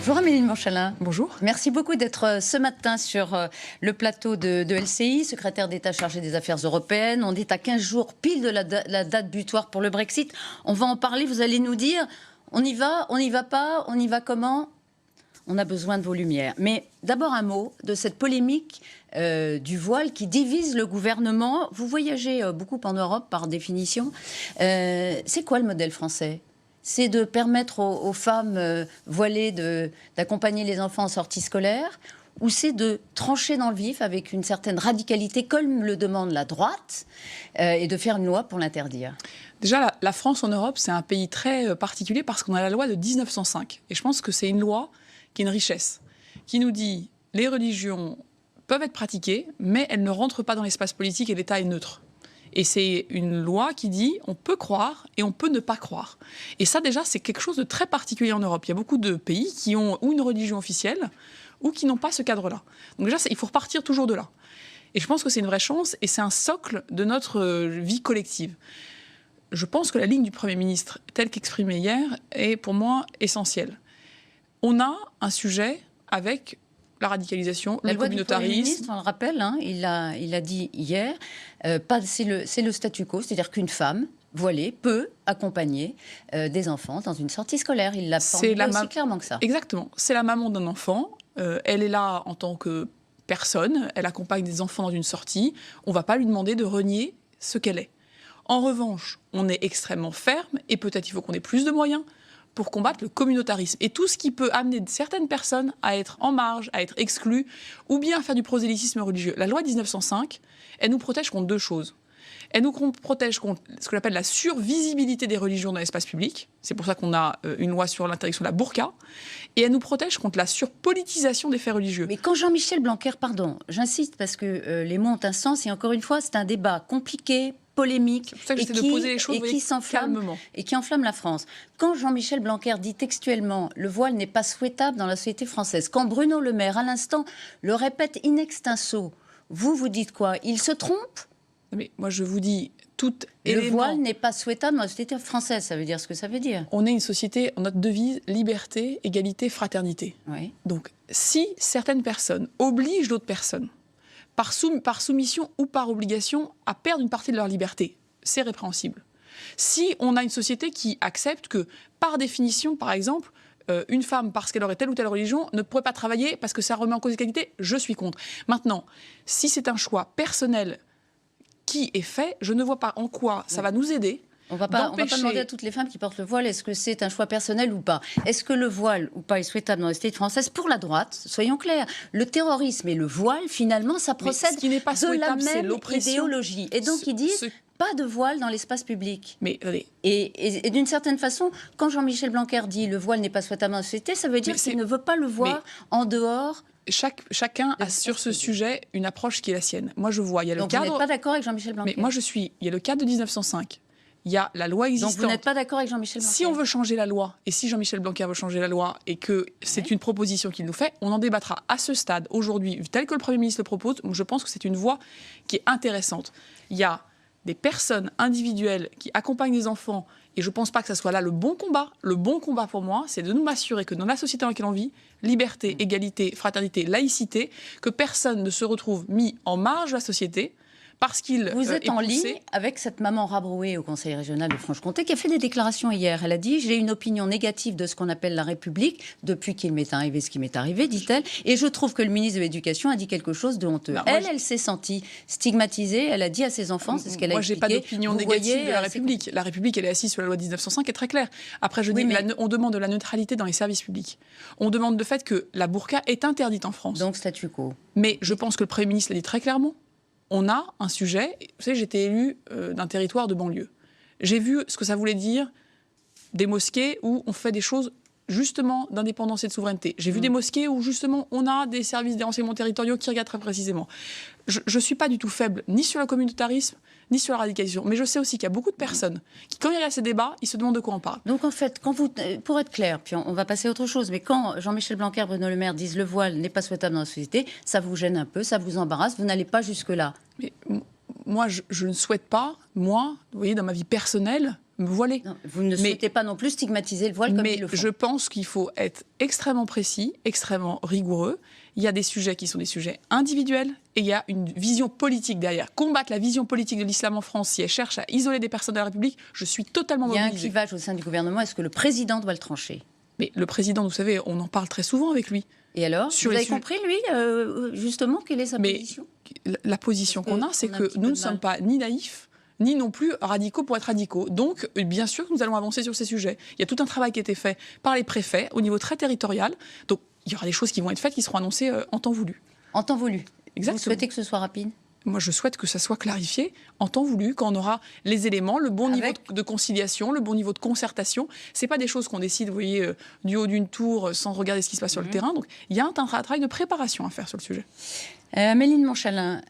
Bonjour Amélie de Montchalin. Bonjour. Merci beaucoup d'être ce matin sur le plateau de LCI, secrétaire d'État chargé des affaires européennes. On est à 15 jours pile de la date butoir pour le Brexit. On va en parler, vous allez nous dire, on y va pas, on y va comment? On a besoin de vos lumières. Mais d'abord un mot de cette polémique du voile qui divise le gouvernement. Vous voyagez beaucoup en Europe par définition. C'est quoi le modèle français ? C'est de permettre aux femmes voilées d'accompagner les enfants en sortie scolaire, ou c'est de trancher dans le vif avec une certaine radicalité, comme le demande la droite, et de faire une loi pour l'interdire? Déjà, la France en Europe, c'est un pays très particulier parce qu'on a la loi de 1905. Et je pense que c'est une loi qui est une richesse, qui nous dit les religions peuvent être pratiquées, mais elles ne rentrent pas dans l'espace politique et l'État est neutre. Et c'est une loi qui dit on peut croire et on peut ne pas croire. Et ça, déjà, c'est quelque chose de très particulier en Europe. Il y a beaucoup de pays qui ont ou une religion officielle ou qui n'ont pas ce cadre-là. Donc déjà, il faut repartir toujours de là. Et je pense que c'est une vraie chance et c'est un socle de notre vie collective. Je pense que la ligne du Premier ministre, telle qu'exprimée hier, est pour moi essentielle. On a un sujet avec la radicalisation, le communautarisme. On le rappelle, hein, il a dit hier, c'est le statu quo, c'est-à-dire qu'une femme voilée peut accompagner des enfants dans une sortie scolaire. Il l'a formulé aussi clairement que ça. Exactement. C'est la maman d'un enfant. Elle est là en tant que personne. Elle accompagne des enfants dans une sortie. On ne va pas lui demander de renier ce qu'elle est. En revanche, on est extrêmement ferme et peut-être il faut qu'on ait plus de moyens pour combattre le communautarisme et tout ce qui peut amener certaines personnes à être en marge, à être exclues, ou bien à faire du prosélytisme religieux. La loi 1905, elle nous protège contre deux choses. Elle nous protège contre ce que j'appelle la survisibilité des religions dans l'espace public. C'est pour ça qu'on a une loi sur l'interdiction de la burqa. Et elle nous protège contre la surpolitisation des faits religieux. Mais quand Jean-Michel Blanquer, pardon, j'insiste parce que les mots ont un sens, et encore une fois, c'est un débat compliqué, polémique, et qui enflamme la France. Quand Jean-Michel Blanquer dit textuellement « le voile n'est pas souhaitable dans la société française », quand Bruno Le Maire, à l'instant, le répète in extenso, vous dites quoi? Il se trompe? Mais moi, je vous dis, le voile n'est pas souhaitable dans la société française, ça veut dire ce que ça veut dire. On est une société, notre devise, liberté, égalité, fraternité. Oui. Donc, si certaines personnes obligent d'autres personnes, par soumission ou par obligation, à perdre une partie de leur liberté, c'est répréhensible. Si on a une société qui accepte que, par définition, par exemple, une femme, parce qu'elle aurait telle ou telle religion, ne pourrait pas travailler parce que ça remet en cause l'égalité, je suis contre. Maintenant, si c'est un choix personnel qui est fait, je ne vois pas en quoi ça va nous aider. On ne va pas demander à toutes les femmes qui portent le voile est-ce que c'est un choix personnel ou pas. Est-ce que le voile ou pas est souhaitable dans la société française? Pour la droite, soyons clairs, le terrorisme et le voile, finalement, ça procède de la même idéologie. Et donc, ils disent pas de voile dans l'espace public. Mais, allez. Et d'une certaine façon, quand Jean-Michel Blanquer dit le voile n'est pas souhaitable dans la société, ça veut dire qu'il ne veut pas le voir en dehors. Chacun a sur ce sujet une approche qui est la sienne. Moi, je vois, il y a le cadre. Vous n'êtes pas d'accord avec Jean-Michel Blanquer? Mais moi, il y a le cadre de 1905. Il y a la loi existante. Donc vous n'êtes pas d'accord avec Jean-Michel Blanquer? Si on veut changer la loi, et si Jean-Michel Blanquer veut changer la loi, et que c'est une proposition qu'il nous fait, on en débattra à ce stade, aujourd'hui, tel que le Premier ministre le propose. Je pense que c'est une voie qui est intéressante. Il y a des personnes individuelles qui accompagnent des enfants, et je ne pense pas que ce soit là le bon combat. Le bon combat pour moi, c'est de nous assurer que dans la société dans laquelle on vit, liberté, égalité, fraternité, laïcité, que personne ne se retrouve mis en marge de la société, parce qu'il Vous êtes en ligne avec cette maman rabrouée au Conseil régional de Franche-Comté qui a fait des déclarations hier. Elle a dit « J'ai une opinion négative de ce qu'on appelle la République depuis qu'il m'est arrivé ce qui m'est arrivé, dit-elle. Et je trouve que le ministre de l'Éducation a dit quelque chose de honteux. » Elle s'est sentie stigmatisée. Elle a dit à ses enfants, c'est ce qu'elle a expliqué. Moi, j'ai pas d'opinion négative de la République. La République, elle est assise sur la loi 1905, qui est très claire. Après, je dis, on demande de la neutralité dans les services publics. On demande le fait que la burqa est interdite en France. Donc, statu quo. Mais je pense que le Premier ministre l'a dit très clairement. On a un sujet, vous savez, j'étais élue d'un territoire de banlieue. J'ai vu ce que ça voulait dire des mosquées où on fait des choses justement d'indépendance et de souveraineté. J'ai vu des mosquées où justement on a des services des renseignements territoriaux qui regardent très précisément. Je ne suis pas du tout faible ni sur le communautarisme, ni sur la radicalisation. Mais je sais aussi qu'il y a beaucoup de personnes qui, quand il y a ces débats, ils se demandent de quoi on parle. Donc en fait, pour être clair, puis on va passer à autre chose, mais quand Jean-Michel Blanquer, Bruno Le Maire disent le voile n'est pas souhaitable dans la société, ça vous gêne un peu, ça vous embarrasse, vous n'allez pas jusque-là. Mais moi, je ne souhaite pas, moi, vous voyez, dans ma vie personnelle, me voiler. Non, vous ne souhaitez pas non plus stigmatiser le voile comme Mais ils le font. je pense qu'il faut être extrêmement précis, extrêmement rigoureux. Il y a des sujets qui sont des sujets individuels et il y a une vision politique derrière. Combattre la vision politique de l'islam en France, si elle cherche à isoler des personnes de la République, je suis totalement mobilisée. Il y a un clivage au sein du gouvernement. Est-ce que le président doit le trancher? Mais le président, vous savez, on en parle très souvent avec lui. Et alors, Sur vous les avez compris, lui, justement, quelle est sa position? La position qu'on a, c'est que nous ne sommes pas ni naïfs, ni non plus radicaux pour être radicaux. Donc, bien sûr que nous allons avancer sur ces sujets. Il y a tout un travail qui a été fait par les préfets au niveau très territorial. Donc, il y aura des choses qui vont être faites, qui seront annoncées en temps voulu. En temps voulu. Exactement. Vous souhaitez que ce soit rapide? Moi, je souhaite que ça soit clarifié en temps voulu, quand on aura les éléments, le bon niveau de conciliation, le bon niveau de concertation. C'est pas des choses qu'on décide, vous voyez, du haut d'une tour, sans regarder ce qui se passe sur le terrain. Donc, il y a un travail de préparation à faire sur le sujet. Amélie de Montchalin,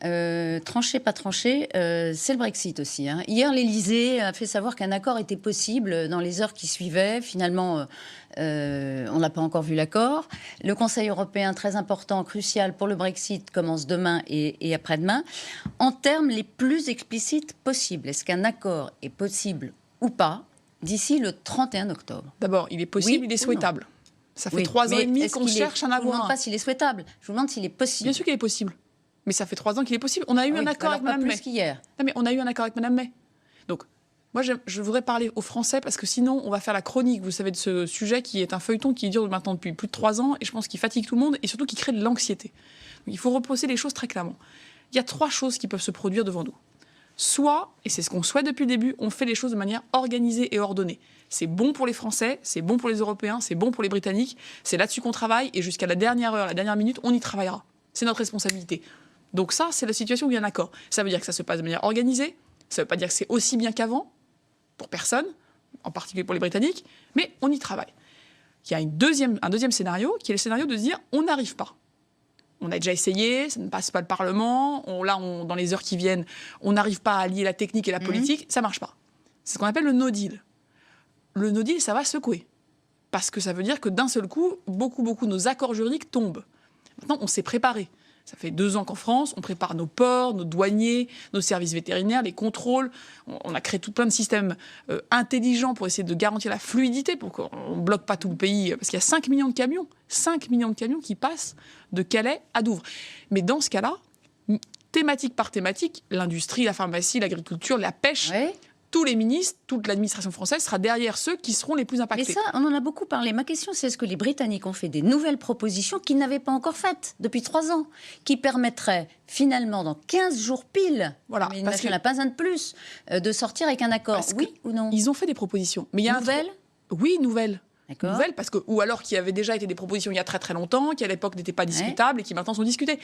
tranché, pas tranché, c'est le Brexit aussi. Hein. Hier, l'Élysée a fait savoir qu'un accord était possible dans les heures qui suivaient. Finalement, on n'a pas encore vu l'accord. Le Conseil européen, très important, crucial pour le Brexit, commence demain et après-demain. En termes les plus explicites possibles, est-ce qu'un accord est possible ou pas d'ici le 31 octobre? D'abord, il est possible, oui, il est souhaitable. Ça fait 3 ans mais et demi qu'on cherche un avoir. Je ne vous demande pas s'il est souhaitable, je vous demande s'il est possible. Bien sûr qu'il est possible. Mais ça fait 3 ans qu'il est possible. On a eu un accord avec Mme May. Plus qu'hier. Non, mais on a eu un accord avec Mme May. Donc, moi, je voudrais parler aux Français parce que sinon, on va faire la chronique, vous savez, de ce sujet qui est un feuilleton qui dure maintenant depuis plus de 3 ans et je pense qu'il fatigue tout le monde et surtout qui crée de l'anxiété. Donc, il faut reposer les choses très clairement. Il y a 3 choses qui peuvent se produire devant nous. Soit, et c'est ce qu'on souhaite depuis le début, on fait les choses de manière organisée et ordonnée. C'est bon pour les Français, c'est bon pour les Européens, c'est bon pour les Britanniques. C'est là-dessus qu'on travaille et jusqu'à la dernière heure, la dernière minute, on y travaillera. C'est notre responsabilité. Donc ça, c'est la situation où il y a un accord. Ça veut dire que ça se passe de manière organisée. Ça ne veut pas dire que c'est aussi bien qu'avant, pour personne, en particulier pour les Britanniques, mais on y travaille. Il y a un deuxième scénario, qui est le scénario de se dire on n'arrive pas. On a déjà essayé, ça ne passe pas le Parlement, dans les heures qui viennent, on n'arrive pas à allier la technique et la politique, ça ne marche pas. C'est ce qu'on appelle le no deal. Le no deal, ça va secouer. Parce que ça veut dire que d'un seul coup, beaucoup de nos accords juridiques tombent. Maintenant, on s'est préparé. Ça fait 2 ans qu'en France, on prépare nos ports, nos douaniers, nos services vétérinaires, les contrôles. On a créé tout plein de systèmes intelligents pour essayer de garantir la fluidité, pour qu'on ne bloque pas tout le pays. Parce qu'il y a 5 millions de camions. 5 millions de camions qui passent de Calais à Douvres. Mais dans ce cas-là, thématique par thématique, l'industrie, la pharmacie, l'agriculture, la pêche... Ouais. Tous les ministres, toute l'administration française sera derrière ceux qui seront les plus impactés. Mais ça, on en a beaucoup parlé. Ma question, c'est est-ce que les Britanniques ont fait des nouvelles propositions qu'ils n'avaient pas encore faites depuis 3 ans, qui permettraient finalement, dans 15 jours pile, voilà, mais il n'y en a pas un de plus, de sortir avec un accord, oui ou non? Ils ont fait des propositions. Mais il y a nouvelles? Oui, nouvelles. D'accord. Nouvelles, parce que, ou alors qu'il y avait déjà été des propositions il y a très très longtemps, qui à l'époque n'étaient pas discutables et qui maintenant sont discutées.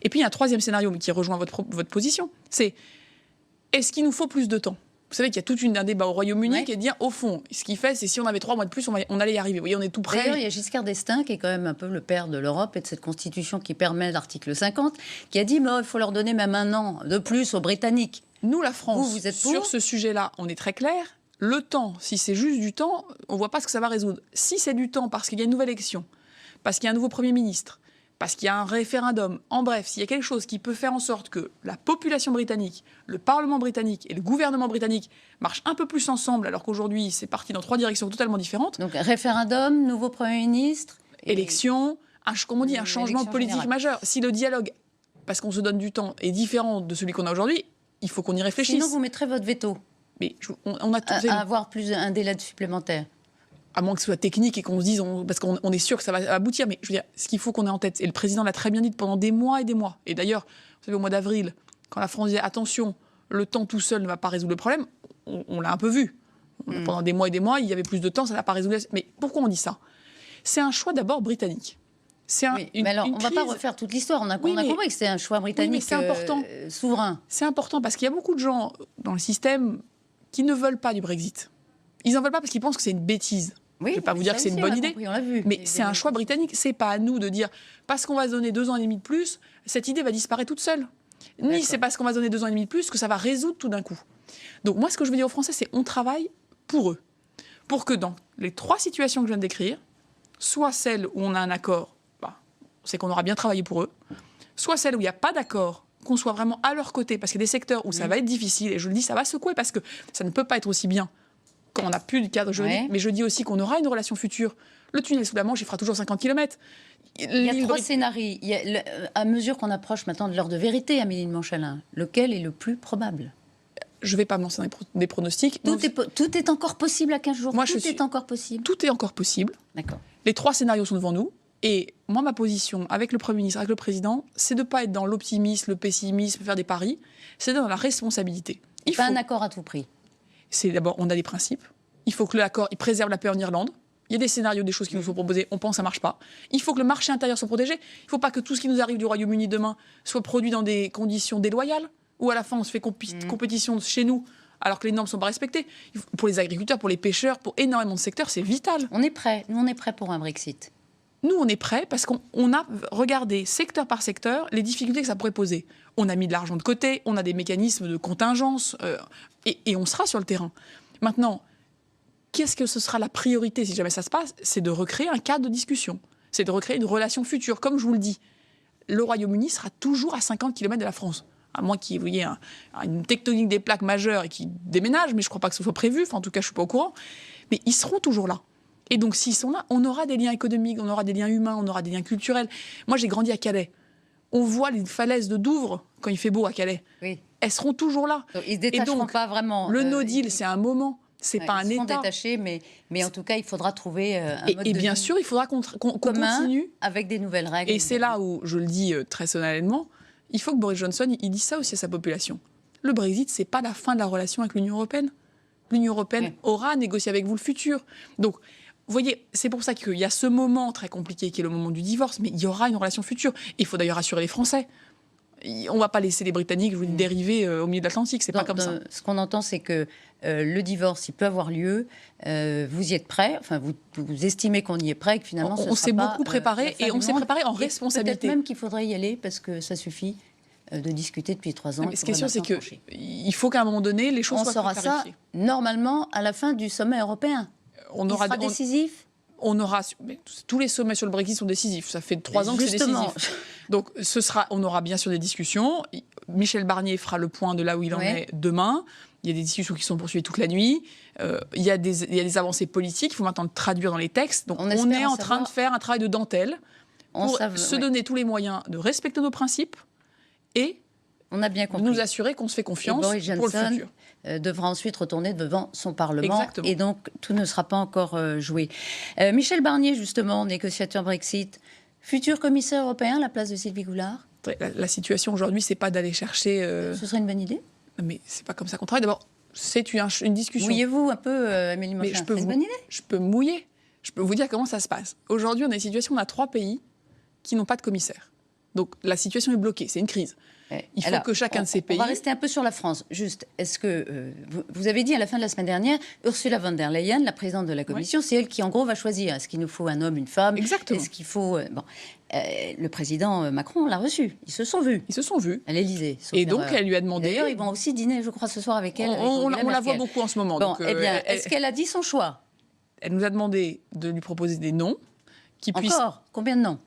Et puis il y a un troisième scénario qui rejoint votre position, c'est est-ce qu'il nous faut plus de temps? Vous savez qu'il y a tout un débat au Royaume-Uni qui est de dire, au fond, ce qu'il fait, c'est si on avait 3 mois de plus, on allait y arriver. Vous voyez, on est tout près. D'ailleurs, il y a Giscard d'Estaing, qui est quand même un peu le père de l'Europe et de cette constitution qui permet l'article 50, qui a dit, il faut leur donner même 1 an de plus aux Britanniques. Nous, la France, vous êtes sur ce sujet-là, on est très clair. Le temps, si c'est juste du temps, on ne voit pas ce que ça va résoudre. Si c'est du temps parce qu'il y a une nouvelle élection, parce qu'il y a un nouveau Premier ministre, parce qu'il y a un référendum, en bref, s'il y a quelque chose qui peut faire en sorte que la population britannique, le Parlement britannique et le gouvernement britannique marchent un peu plus ensemble, alors qu'aujourd'hui, c'est parti dans 3 directions totalement différentes. Donc, référendum, nouveau Premier ministre... Élection, comme on dit, un changement politique majeur. Si le dialogue, parce qu'on se donne du temps, est différent de celui qu'on a aujourd'hui, il faut qu'on y réfléchisse. Sinon, vous mettrez votre veto. Mais on a à avoir un délai supplémentaire. À moins que ce soit technique et qu'on se dise, parce qu'on est sûr que ça va aboutir, mais je veux dire, ce qu'il faut qu'on ait en tête, et le président l'a très bien dit pendant des mois et des mois, et d'ailleurs, vous savez, au mois d'avril, quand la France disait, attention, le temps tout seul ne va pas résoudre le problème, on l'a un peu vu. Pendant des mois et des mois, il y avait plus de temps, ça n'a pas résolu. Mais pourquoi on dit ça? C'est un choix d'abord britannique. Mais alors, on ne va pas refaire toute l'histoire. On a compris que c'est un choix britannique souverain. C'est important parce qu'il y a beaucoup de gens dans le système qui ne veulent pas du Brexit. Ils n'en veulent pas parce qu'ils pensent que c'est une bêtise. Oui, je ne vais pas vous dire que c'est une bonne idée, mais c'est un choix britannique. Ce n'est pas à nous de dire, parce qu'on va se donner 2 ans et demi de plus, cette idée va disparaître toute seule. Ni c'est parce qu'on va se donner 2 ans et demi de plus que ça va résoudre tout d'un coup. Donc moi, ce que je veux dire aux Français, c'est on travaille pour eux. Pour que dans les 3 situations que je viens de décrire, soit celle où on a un accord, c'est qu'on aura bien travaillé pour eux, soit celle où il n'y a pas d'accord, qu'on soit vraiment à leur côté, parce qu'il y a des secteurs où ça va être difficile, et je le dis, ça va secouer, parce que ça ne peut pas être aussi bien quand on n'a plus de cadre juridique, Ouais. mais je dis aussi qu'on aura une relation future. Le tunnel sous la Manche, il fera toujours 50 km. Il y a 3 scénarios. À mesure qu'on approche maintenant de l'heure de vérité, Amélie de Montchalin, lequel est le plus probable? Je ne vais pas me lancer dans des pronostics. Tout est encore possible à 15 jours. Moi, Tout est encore possible. Tout est encore possible. D'accord. Les 3 scénarios sont devant nous. Et moi, ma position avec le Premier ministre, avec le Président, c'est de ne pas être dans l'optimisme, le pessimisme, faire des paris. C'est dans la responsabilité. Un accord à tout prix. C'est d'abord, on a des principes. Il faut que l'accord préserve la paix en Irlande. Il y a des scénarios, des choses qui nous sont proposées. On pense que ça ne marche pas. Il faut que le marché intérieur soit protégé. Il ne faut pas que tout ce qui nous arrive du Royaume-Uni demain soit produit dans des conditions déloyales, où à la fin, on se fait compétition chez nous, alors que les normes ne sont pas respectées. Pour les agriculteurs, pour les pêcheurs, pour énormément de secteurs, c'est vital. On est prêt. Nous, on est prêt pour un Brexit. Nous, on est prêts parce qu'on a regardé secteur par secteur les difficultés que ça pourrait poser. On a mis de l'argent de côté, on a des mécanismes de contingence et on sera sur le terrain. Maintenant, qu'est-ce que ce sera la priorité si jamais ça se passe? C'est de recréer un cadre de discussion. C'est de recréer une relation future. Comme je vous le dis, le Royaume-Uni sera toujours à 50 km de la France. À moins qu'il y ait une tectonique des plaques majeure et qu'ils déménagent, mais je ne crois pas que ce soit prévu. Enfin, en tout cas, je ne suis pas au courant. Mais ils seront toujours là. Et donc, s'ils sont là, on aura des liens économiques, on aura des liens humains, on aura des liens culturels. Moi, j'ai grandi à Calais. On voit les falaises de Douvres quand il fait beau à Calais. Oui. Elles seront toujours là. Donc, ils ne se détacheront pas vraiment. Le no deal, c'est un moment. C'est pas un Ils seront État. détachés, mais en tout cas, il faudra trouver un mode Et de bien vie sûr, il faudra qu'on commun continue. avec des nouvelles règles. Et c'est là où, je le dis très solennellement, il faut que Boris Johnson, il dise ça aussi à sa population. Le Brexit, c'est pas la fin de la relation avec l'Union européenne. L'Union européenne aura à négocier avec vous le futur. Donc, vous voyez, c'est pour ça qu'il y a ce moment très compliqué qui est le moment du divorce, mais il y aura une relation future. Il faut d'ailleurs rassurer les Français. On ne va pas laisser les Britanniques dériver au milieu de l'Atlantique, c'est pas comme ça. Ce qu'on entend, c'est que le divorce, il peut avoir lieu. Vous y êtes prêts, enfin, vous estimez qu'on y est prêt, et que finalement, on s'est beaucoup préparé et on s'est préparé en responsabilité. Peut-être même qu'il faudrait y aller parce que ça suffit de discuter depuis 3 ans. Mais ce qui est sûr, c'est qu'il faut qu'à un moment donné, les choses soient clarifiées. On saura ça normalement à la fin du sommet européen. Il sera décisif. On aura, mais tous les sommets sur le Brexit sont décisifs. Ça fait 3 ans que c'est décisif. Donc, on aura bien sûr des discussions. Michel Barnier fera le point de là où il en est demain. Il y a des discussions qui sont poursuivies toute la nuit. Il y a des avancées politiques. Il faut maintenant traduire dans les textes. Donc, on est en train de faire un travail de dentelle pour se donner tous les moyens de respecter nos principes et de nous assurer qu'on se fait confiance pour le futur. Devra ensuite retourner devant son Parlement. Exactement. Et donc, tout ne sera pas encore joué. Michel Barnier, justement, négociateur Brexit, futur commissaire européen à la place de Sylvie Goulard. La situation aujourd'hui, c'est pas d'aller chercher... Ce serait une bonne idée? Mais c'est pas comme ça qu'on travaille. D'abord, c'est une discussion. Mouillez-vous un peu, Amélie Monchalin. C'est une bonne idée? Je peux mouiller. Je peux vous dire comment ça se passe. Aujourd'hui, on a une situation, on a 3 pays qui n'ont pas de commissaire. Donc, la situation est bloquée. C'est une crise. Il faut que chacun de ces pays... On va rester un peu sur la France. Juste, est-ce que... vous avez dit à la fin de la semaine dernière, Ursula von der Leyen, la présidente de la Commission, c'est elle qui, en gros, va choisir. Est-ce qu'il nous faut un homme, une femme? Exactement. Est-ce qu'il faut... le président Macron l'a reçu. Ils se sont vus. Ils se sont vus. À l'Élysée. Et donc, elle lui a demandé... D'ailleurs, ils vont aussi dîner, je crois, ce soir avec elle. On la voit beaucoup en ce moment. Bon, donc, eh bien, est-ce qu'elle a dit son choix? Elle nous a demandé de lui proposer des noms qui puissent... Encore? Combien de noms?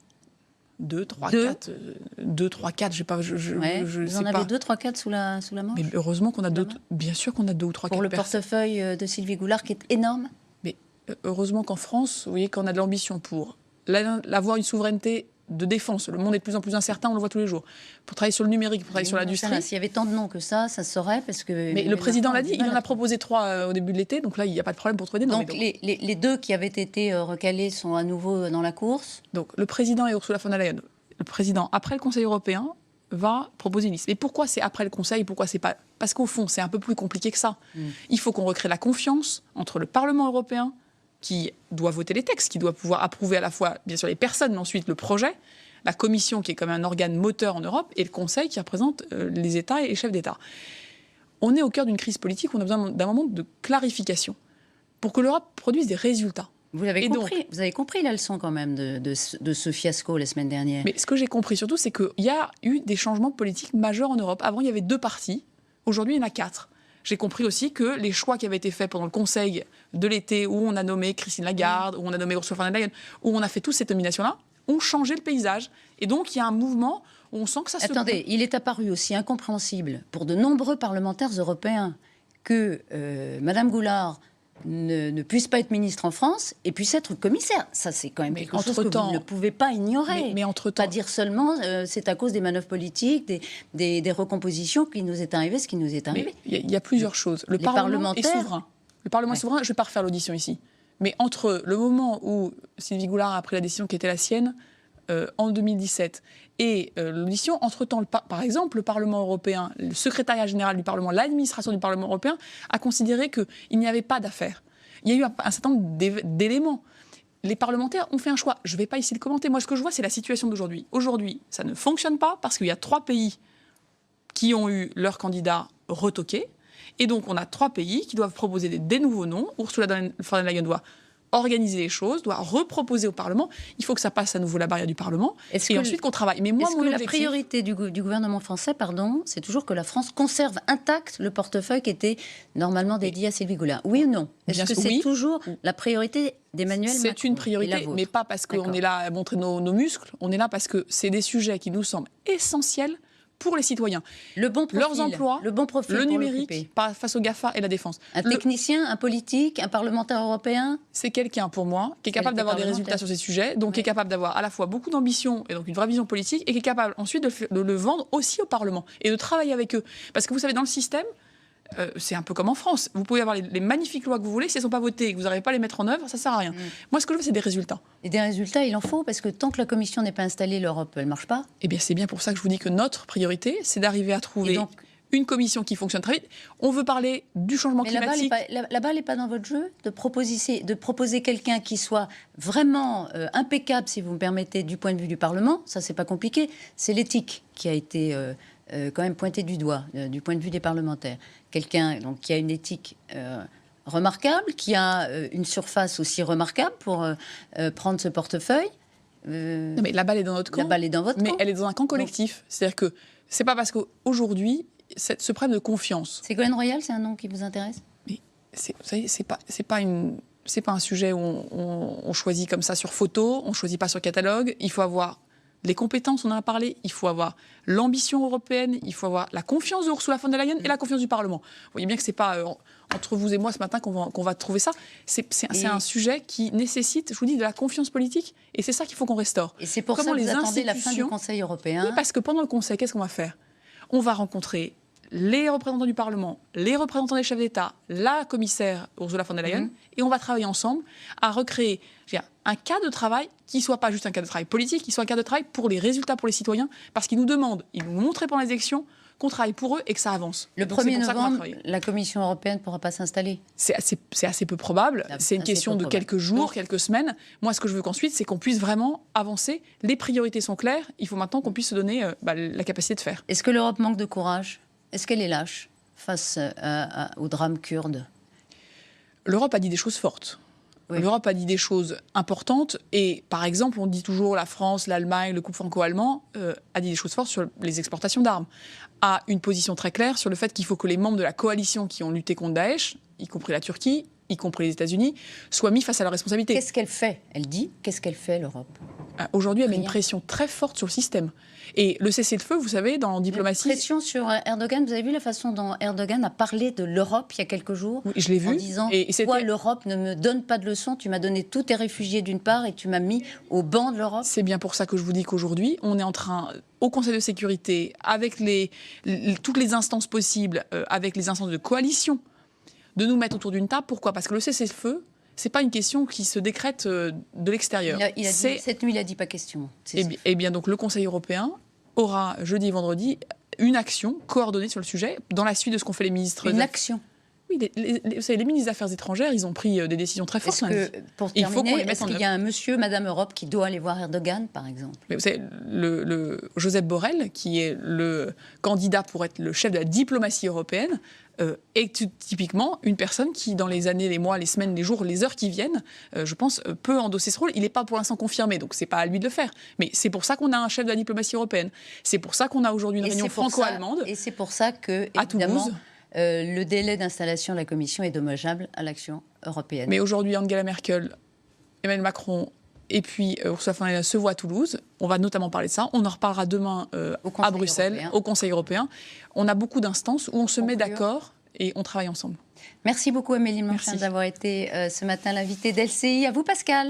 2, 3, 4. 2, 3, 4, je sais pas. Vous en avez 2, 3, 4 sous la manche? Mais heureusement qu'on a bien sûr qu'on a 2 ou 3, 4 pour le portefeuille de Sylvie Goulard qui est énorme. Mais heureusement qu'en France, vous voyez, qu'on a de l'ambition pour avoir une souveraineté de défense. Le monde est de plus en plus incertain, on le voit tous les jours. Pour travailler sur le numérique, pour travailler sur l'industrie. S'il y avait tant de noms que ça se saurait parce que... Mais le président l'a dit, il en a proposé 3 au début de l'été, donc là, il n'y a pas de problème pour trouver des noms. Donc les 2 qui avaient été recalés sont à nouveau dans la course. Donc le président et Ursula von der Leyen, le président, après le Conseil européen, va proposer une liste. Mais pourquoi c'est après le Conseil? Pourquoi c'est pas... Parce qu'au fond, c'est un peu plus compliqué que ça. Il faut qu'on recrée la confiance entre le Parlement européen, qui doit voter les textes, qui doit pouvoir approuver à la fois, bien sûr, les personnes, mais ensuite le projet, la Commission, qui est comme un organe moteur en Europe, et le Conseil, qui représente les États et les chefs d'État. On est au cœur d'une crise politique, on a besoin d'un moment de clarification pour que l'Europe produise des résultats. Vous avez compris la leçon quand même de ce fiasco la semaine dernière. Mais ce que j'ai compris surtout, c'est qu'il y a eu des changements politiques majeurs en Europe. Avant, il y avait 2 partis. Aujourd'hui, il y en a 4. J'ai compris aussi que les choix qui avaient été faits pendant le Conseil de l'été, où on a nommé Christine Lagarde, où on a nommé Ursula von der Leyen, où on a fait toutes ces nominations-là, ont changé le paysage. Et donc, il y a un mouvement où on sent que ça se... Attendez, il est apparu aussi incompréhensible pour de nombreux parlementaires européens que Madame Goulard ne puisse pas être ministre en France et puisse être commissaire. Ça, c'est quand même quelque chose que vous ne pouvez pas ignorer. Mais entre-temps... Pas dire seulement c'est à cause des manœuvres politiques, des recompositions qui nous est arrivé ce qui nous est arrivé. Il y a plusieurs choses. Le Parlement est souverain. Le Parlement est souverain, je ne vais pas refaire l'audition ici. Mais entre le moment où Sylvie Goulard a pris la décision qui était la sienne, en 2017, et l'audition, entre-temps, par exemple, le Parlement européen, le secrétariat général du Parlement, l'administration du Parlement européen a considéré qu'il n'y avait pas d'affaire. Il y a eu un certain nombre d'éléments. Les parlementaires ont fait un choix. Je ne vais pas ici le commenter. Moi, ce que je vois, c'est la situation d'aujourd'hui. Aujourd'hui, ça ne fonctionne pas parce qu'il y a 3 pays qui ont eu leurs candidats retoqués. Et donc, on a 3 pays qui doivent proposer des nouveaux noms. Ursula von der Leyen doit organiser les choses, doit reproposer au Parlement. Il faut que ça passe à nouveau la barrière du Parlement. Et ensuite qu'on travaille. Mais moi, la priorité du gouvernement français, c'est toujours que la France conserve intact le portefeuille qui était normalement dédié à Sylvie Goulard. Oui ou non? Est-ce que c'est toujours la priorité d'Emmanuel Macron? C'est une priorité, mais pas parce qu'on est là à montrer nos muscles. On est là parce que c'est des sujets qui nous semblent essentiels pour les citoyens. Le bon profil, leurs emplois, le bon profil le numérique, face au GAFA et la défense. Un technicien, un politique, un parlementaire européen? C'est quelqu'un, pour moi, qui est capable d'avoir des résultats sur ces sujets, donc qui est capable d'avoir à la fois beaucoup d'ambition et donc une vraie vision politique, et qui est capable ensuite de le vendre aussi au Parlement et de travailler avec eux. Parce que vous savez, dans le système, c'est un peu comme en France. Vous pouvez avoir les magnifiques lois que vous voulez, si elles ne sont pas votées et que vous n'arrivez pas à les mettre en œuvre, ça ne sert à rien. Moi, ce que je veux, c'est des résultats. Et des résultats, il en faut, parce que tant que la Commission n'est pas installée, l'Europe, elle ne marche pas. Eh bien, c'est bien pour ça que je vous dis que notre priorité, c'est d'arriver à trouver une commission qui fonctionne très vite. On veut parler du changement climatique. La balle n'est pas dans votre jeu de proposer quelqu'un qui soit vraiment impeccable, si vous me permettez, du point de vue du Parlement. Ça, c'est pas compliqué. C'est l'éthique qui a été quand même pointée du doigt, du point de vue des parlementaires. Quelqu'un qui a une éthique remarquable, qui a une surface aussi remarquable pour prendre ce portefeuille. Non, mais la balle est dans notre camp. La balle est dans votre camp. Mais elle est dans un camp collectif. C'est-à-dire que c'est pas parce qu'aujourd'hui, ce problème de confiance. Ségolène Royal, c'est un nom qui vous intéresse? Mais vous savez, c'est pas un sujet où on choisit comme ça sur photo, on choisit pas sur catalogue. Il faut avoir les compétences, on en a parlé, il faut avoir l'ambition européenne, il faut avoir la confiance de Ursula von der Leyen et la confiance du Parlement. Vous voyez bien que c'est pas entre vous et moi ce matin qu'on va trouver ça. C'est un sujet qui nécessite, je vous dis, de la confiance politique, et c'est ça qu'il faut qu'on restaure. Et c'est pour ça que vous attendez la fin du Conseil européen. Oui, parce que pendant le Conseil, qu'est-ce qu'on va faire? On va rencontrer les représentants du Parlement, les représentants des chefs d'État, la commissaire Ursula von der Leyen, et on va travailler ensemble à recréer un cadre de travail qui ne soit pas juste un cadre de travail politique, qui soit un cadre de travail pour les résultats pour les citoyens, parce qu'ils nous demandent, ils nous montrent pendant les élections qu'on travaille pour eux et que ça avance. Le 1er novembre, la Commission européenne ne pourra pas s'installer. C'est assez peu probable. C'est une question de quelques jours, quelques semaines. Moi, ce que je veux qu'ensuite, c'est qu'on puisse vraiment avancer. Les priorités sont claires. Il faut maintenant qu'on puisse se donner la capacité de faire. Est-ce que l'Europe manque de courage? Est-ce qu'elle est lâche face au drame kurde? L'Europe a dit des choses fortes. Oui. L'Europe a dit des choses importantes. Et par exemple, on dit toujours la France, l'Allemagne, le couple franco-allemand a dit des choses fortes sur les exportations d'armes. A une position très claire sur le fait qu'il faut que les membres de la coalition qui ont lutté contre Daesh, y compris la Turquie, y compris les États-Unis, soient mis face à leurs responsabilités. Qu'est-ce qu'elle fait? Elle dit, qu'est-ce qu'elle fait, l'Europe? Aujourd'hui, elle met une pression très forte sur le système. Et le cessez-le-feu, vous savez, dans la diplomatie... Une pression sur Erdogan. Vous avez vu la façon dont Erdogan a parlé de l'Europe il y a quelques jours? Oui, je l'ai vu. En disant, toi, l'Europe ne me donne pas de leçons, tu m'as donné tous tes réfugiés d'une part et tu m'as mis au banc de l'Europe. C'est bien pour ça que je vous dis qu'aujourd'hui, on est en train, au Conseil de sécurité, avec toutes les instances possibles, avec les instances de coalition, de nous mettre autour d'une table. Pourquoi? Parce que le cessez-le-feu, c'est pas une question qui se décrète de l'extérieur. Il a dit, cette nuit, il a dit pas question. Eh bien, donc le Conseil européen aura jeudi et vendredi une action coordonnée sur le sujet, dans la suite de ce qu'ont fait les ministres. Une action? Oui, vous savez, les ministres des Affaires étrangères, ils ont pris des décisions très fortes. Pour terminer, est-ce qu'il y a un monsieur, Madame Europe, qui doit aller voir Erdogan, par exemple? Mais vous savez, le Josep Borrell, qui est le candidat pour être le chef de la diplomatie européenne, est typiquement une personne qui, dans les années, les mois, les semaines, les jours, les heures qui viennent, je pense, peut endosser ce rôle. Il n'est pas pour l'instant confirmé, donc c'est pas à lui de le faire. Mais c'est pour ça qu'on a un chef de la diplomatie européenne. C'est pour ça qu'on a aujourd'hui une réunion franco-allemande. Et c'est pour ça que, à évidemment, Toulouse, le délai d'installation de la Commission est dommageable à l'action européenne. Mais aujourd'hui, Angela Merkel, Emmanuel Macron et puis Ursula von der Leyen se voient à Toulouse. On va notamment parler de ça. On en reparlera demain à Bruxelles, au Conseil européen. On a beaucoup d'instances où on se met d'accord et on travaille ensemble. Merci beaucoup Amélie Manfin Merci. d'avoir été ce matin l'invitée d'LCI. À vous Pascal.